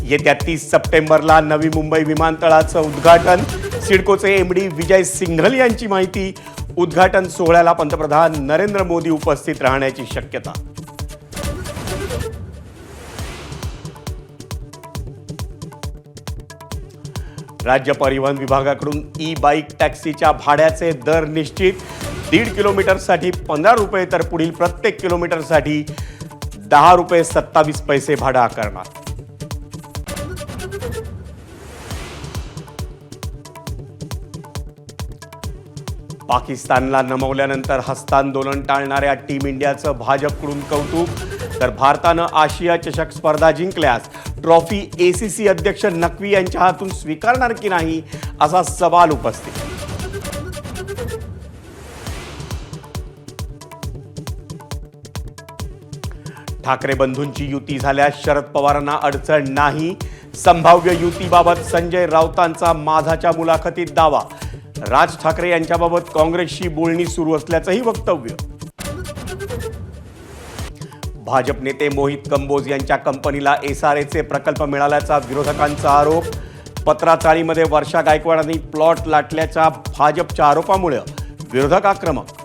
येत्या 30 सप्टेंबरला नवी मुंबई विमानतळाचं उद्घाटन. सिडकोचे एमडी विजय सिंघल यांची माहिती. उद्घाटन सोहळ्याला पंतप्रधान नरेंद्र मोदी उपस्थित राहण्याची शक्यता. राज्य परिवहन विभागाकडून ई बाईक टॅक्सीच्या भाड्याचे दर निश्चित. 1.5 किलोमीटरसाठी 15 रुपये तर पुढील प्रत्येक किलोमीटरसाठी 10 रुपये 27 पैसे भाडं आकारणार. पाकिस्तानला नमवल्यानंतर हस्तांदोलन टाळणाऱ्या टीम इंडियाचं भाजपकडून कौतुक. तर भारतानं आशिया चषक स्पर्धा जिंकल्यास ट्रॉफी एसीसी अध्यक्ष नक्वी यांच्या हातून स्वीकारणार की नाही असा सवाल उपस्थित. ठाकरे बंधूंची युती झाल्यास शरद पवारांना अडचण नाही. संभाव्य युतीबाबत संजय राऊतांचा माझाच्या मुलाखतीत दावा. राज ठाकरे यांच्याबाबत काँग्रेसशी बोलणी सुरू असल्याचंही वक्तव्य. भाजप नेते मोहित कंबोज यांच्या कंपनीला एसआरएचे प्रकल्प मिळाल्याचा विरोधकांचा आरोप. पत्राचाळीमध्ये वर्षा गायकवाडांनी प्लॉट लाटल्याच्या भाजपच्या आरोपामुळे विरोधक आक्रमक.